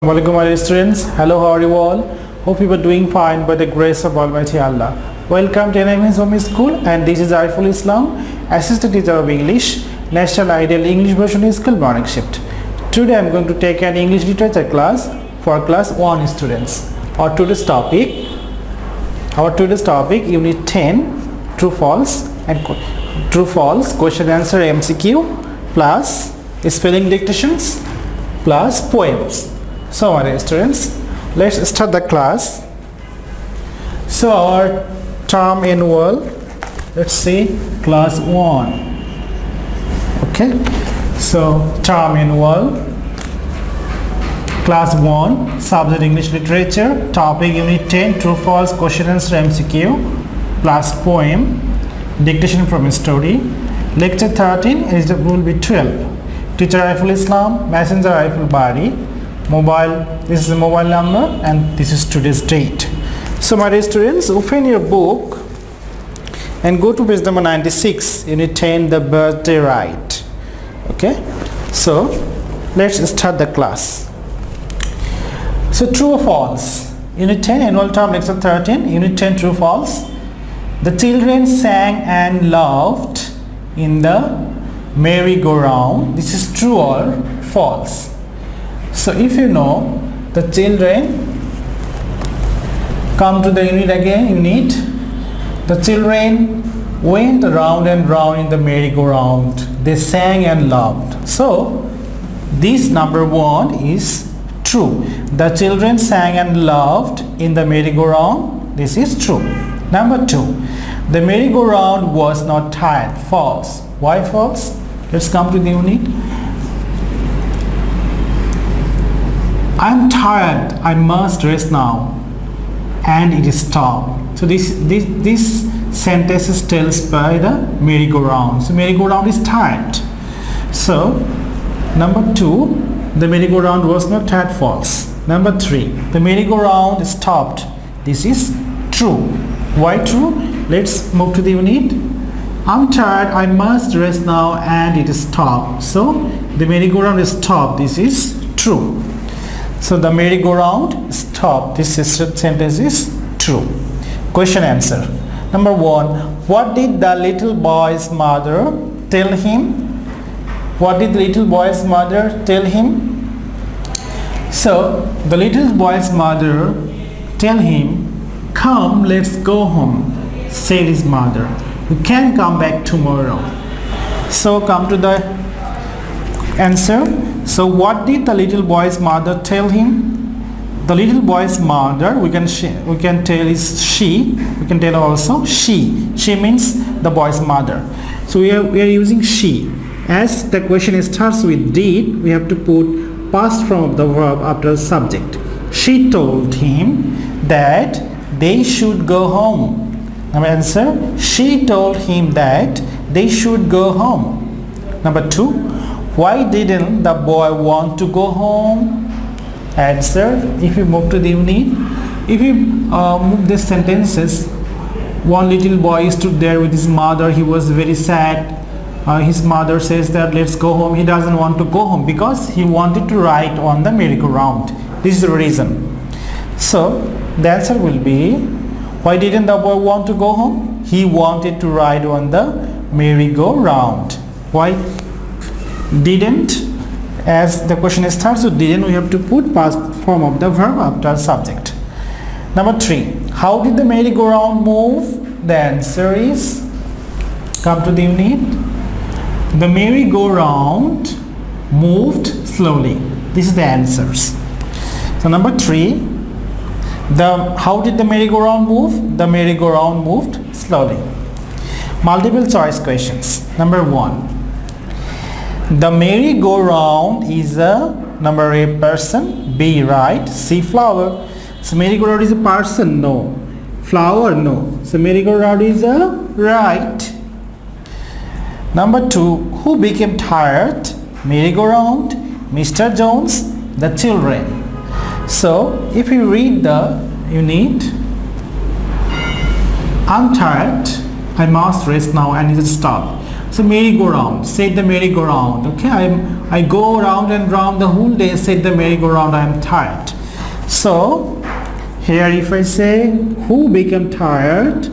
Assalamualaikum my students. Hello, how are you all? Hope you are doing fine by the grace of Almighty Allah. Welcome to NIM's Home School, and this is Ariful Islam, Assistant Teacher of English, National Ideal English Version School Morning Shift. Today I am going to take an English literature class for class 1 students. Our today's topic Unit 10, True False Question Answer MCQ plus Spelling Dictations plus Poems. So my dear students, let's start the class. So our term annual, let's see, class 1. Okay, so term annual, class 1, subject English literature, topic Unit 10, True False Question Answer MCQ plus Poem, dictation from a story. Lecture 13 will be 12. Teacher Ariful Islam, Messenger Ariful Bari. Mobile, this is the mobile number, and this is today's date. So my dear students, open your book and go to page number 96, Unit 10, the birthday rite. Okay, so let's start the class. So true or false? Unit 10, annual term, lecture 13, Unit 10, true false. The children sang and laughed in the merry-go-round. This is true or false? So if you know, the children, come to the unit again, unit. The children went round and round in the merry-go-round. They sang and laughed. So this number 1 is true. The children sang and laughed in the merry-go-round. This is true. Number 2, the merry-go-round was not tired. False. Why false? Let's come to the unit. I'm tired, I must rest now, and it is stopped. So this sentence is tells by the merry-go-round. So merry-go-round is tired. So number 2, the merry-go-round was not tired. False. Number 3, the merry-go-round stopped. This is true. Why true? Let's move to the unit. I'm tired, I must rest now, and it is stopped. So the merry-go-round is stopped. This is true. So the merry-go-round stopped. This sentence is true. Question answer. Number 1. What did the little boy's mother tell him? What did the little boy's mother tell him? So the little boy's mother tell him, "Come, let's go home," said his mother. "We can come back tomorrow." So come to the answer. So what did the little boy's mother tell him? The little boy's mother, we can tell is she. We can tell also she. She means the boy's mother. So we are using she. As the question starts with did, we have to put past form of the verb after subject. She told him that they should go home. Now answer, she told him that they should go home. Number 2, why didn't the boy want to go home? Answer, if you move to the unit, if you move these sentences, one little boy stood there with his mother. He was very sad. His mother says that let's go home. He doesn't want to go home because he wanted to ride on the merry-go-round. This is the reason. So the answer will be, why didn't the boy want to go home? He wanted to ride on the merry-go-round. Why didn't? As the question starts with didn't, we have to put past form of the verb after subject. Number 3, how did the merry-go-round move? The answer is, come to the unit. The merry-go-round moved slowly. This is the answers. So number 3, how did the merry-go-round move? The merry-go-round moved slowly. Multiple choice questions. Number 1, the merry-go-round is a, number A, person, B, right, C, flower. So merry-go-round is a person, no. Flower, no. So merry-go-round is a right. Number 2, who became tired? Merry-go-round, Mr. Jones, the children. So if you read the unit, I'm tired, I must rest now, and it is stop. So merry-go-round, said the merry-go-round. Okay, I go round and round the whole day, said the merry-go-round, I am tired. So here if I say who became tired,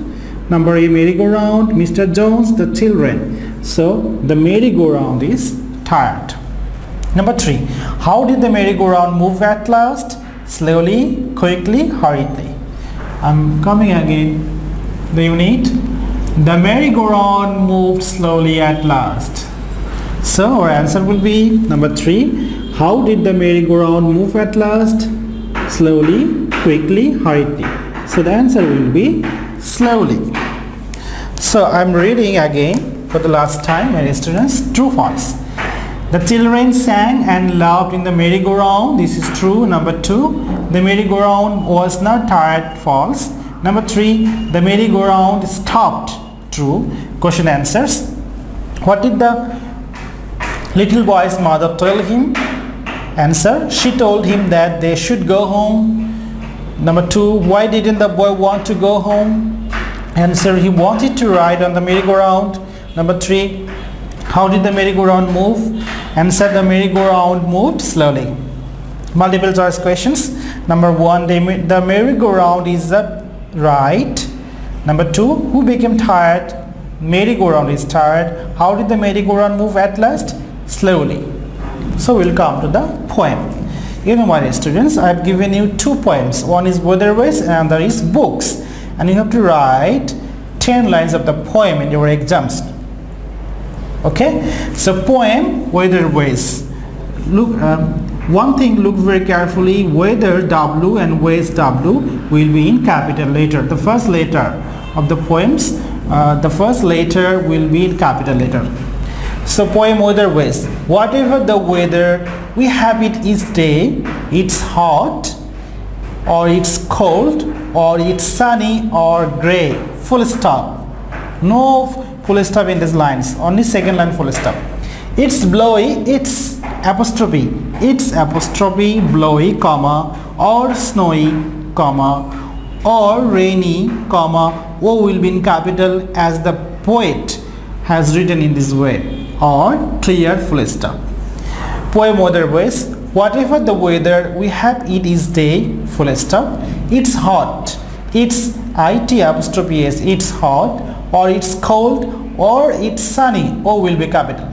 number A, merry-go-round, Mr. Jones, the children. So the merry-go-round is tired. Number 3, how did the merry-go-round move at last? Slowly, quickly, hurriedly. I'm coming again. The unit. The merry-go-round moved slowly at last. So our answer will be number 3. How did the merry-go-round move at last? Slowly, quickly, hurriedly. So the answer will be slowly. So I'm reading again for the last time, my students. True, false. The children sang and laughed in the merry-go-round. This is true. Number 2, the merry-go-round was not tired. False. Number 3, the merry-go-round stopped. True. Question answers. What did the little boy's mother tell him? Answer. She told him that they should go home. Number 2, why didn't the boy want to go home? Answer. He wanted to ride on the merry-go-round. Number 3, how did the merry-go-round move? Answer. The merry-go-round moved slowly. Multiple choice questions. Number 1, the merry-go-round is the right. Number 2, who became tired? Merry-go-round is tired. How did the merry-go-round move at last? Slowly. So we'll come to the poem. You know, my students, I have given you 2 poems. One is weatherways and another is books. And you have to write 10 lines of the poem in your exams. Okay? So poem, weatherways. Look, one thing, look very carefully. Weather W and ways W will be in capital letter. The first letter of the poems, the first letter will be in capital letter. So poem weatherways. Whatever the weather, we have it each day. It's hot, or it's cold, or it's sunny, or grey. Full stop. No full stop in these lines. Only second line full stop. It's blowy. It's apostrophe. It's apostrophe blowy, comma, or snowy, comma, or rainy, comma. O will be in capital as the poet has written in this way, or clear full stop. Poem weatherways. Whatever the weather, we have it is day, full stop. It's hot. It's it apostrophe s. It's hot, or it's cold, or it's sunny. O will be capital.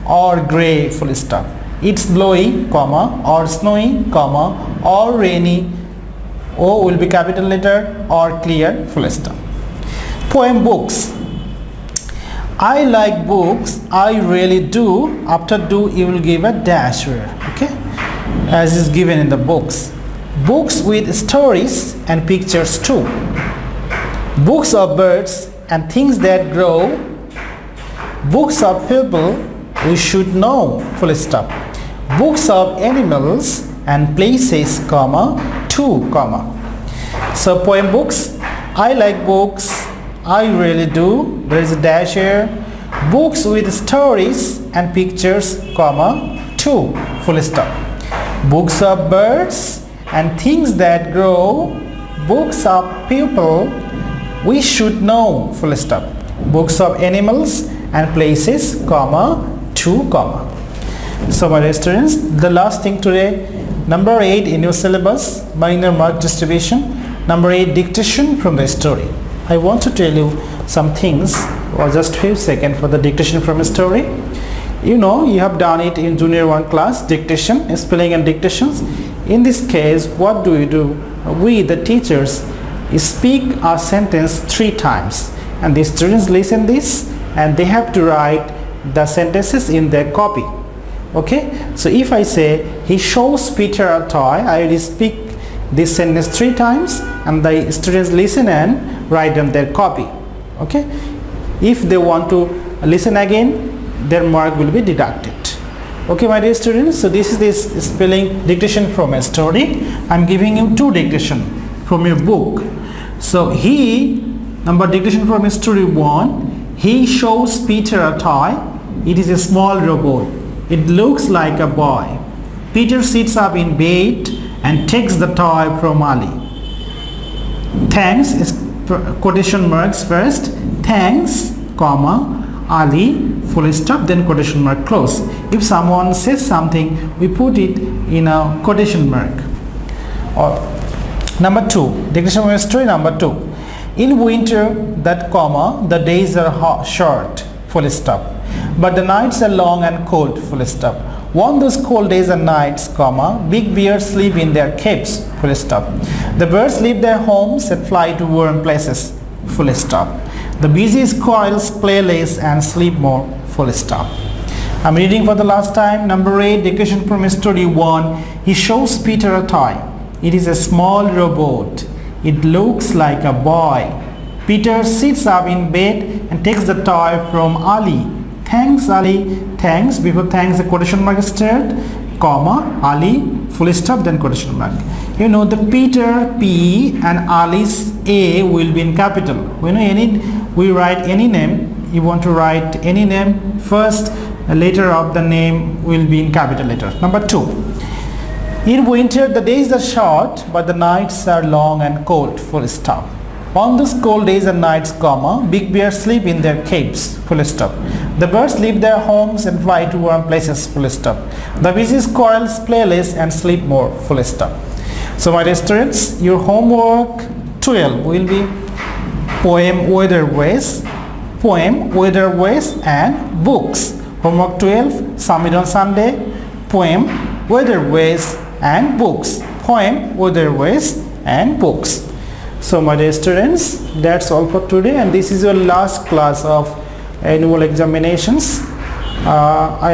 Or grey, full stop. It's blowy, comma, or snowy, comma, or rainy. O will be capital letter, or clear, full stop. Poem books. I like books, I really do. After do, you will give a dash here, okay, as is given in the books. Books with stories and pictures too. Books of birds and things that grow. Books of people we should know, full stop. Books of animals and places, comma, too, comma. So poem books. I like books, I really do. There is a dash here. Books with stories and pictures, comma, too, full stop. Books of birds and things that grow. Books of people we should know, full stop. Books of animals and places, comma, too, comma. So my dear students, the last thing today, number 8 in your syllabus, minor mark distribution. Number 8, dictation from the story. I want to tell you some things, or just few seconds for the dictation from a story. You know, you have done it in junior 1 class, dictation, spelling and dictations. In this case, what do? We, the teachers, speak a sentence 3 times, and the students listen this, and they have to write the sentences in their copy. Okay, so if I say he shows Peter a toy, I will speak this sentence 3 times, and the students listen and write on their copy. Okay, if they want to listen again, their mark will be deducted. Okay, my dear students, so this is this spelling dictation from a story. I'm giving you 2 dictation from your book. So he, number dictation from a story 1, he shows Peter a toy. It is a small robot. It looks like a boy. Peter sits up in bed and takes the toy from Ali. Thanks is quotation marks first. Thanks, comma, Ali, full stop, then quotation mark close. If someone says something, we put it in a quotation mark. Or number 2, dictation story number 2. In winter, that comma, the days are short, full stop, but the nights are long and cold, full stop. On those cold days and nights, comma, big bears sleep in their caves, full stop. The birds leave their homes and fly to warm places, full stop. The busy squirrels play less and sleep more, full stop. I'm reading for the last time. Number 8, dictation from story 1. He shows Peter a toy. It is a small robot. It looks like a boy. Peter sits up in bed and takes the toy from Ali. Thanks, Ali. Thanks. Before thanks, the quotation mark is started, comma, Ali, full stop, then quotation mark. You know the Peter P and Ali's A will be in capital. We write any name. You want to write any name, first letter of the name will be in capital letter. Number 2. In winter, the days are short, but the nights are long and cold, full stop. On those cold days and nights, comma, big bears sleep in their caves, full stop. The birds leave their homes and fly to warm places, full stop. The busy squirrels play less and sleep more, full stop. So my dear students, your homework 12 will be poem, weatherways, and books. Homework 12, submit on Sunday, poem, weatherways, and books. Poem, weatherways, and books. So my dear students, that's all for today, and this is your last class of annual examinations. I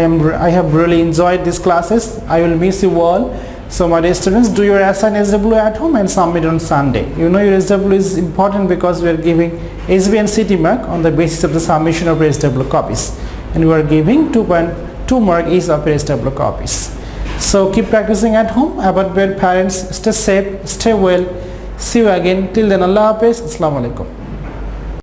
have really enjoyed these classes. I will miss you all. So my dear students, do your assign SW at home and submit on Sunday. You know your SW is important because we are giving SB and CT mark on the basis of the submission of SW copies, and we are giving 2.2 mark each of SW copies. So keep practicing at home. About your parents, stay safe, stay well. See you again. Till then, Allah Hafiz. Assalamu alaikum.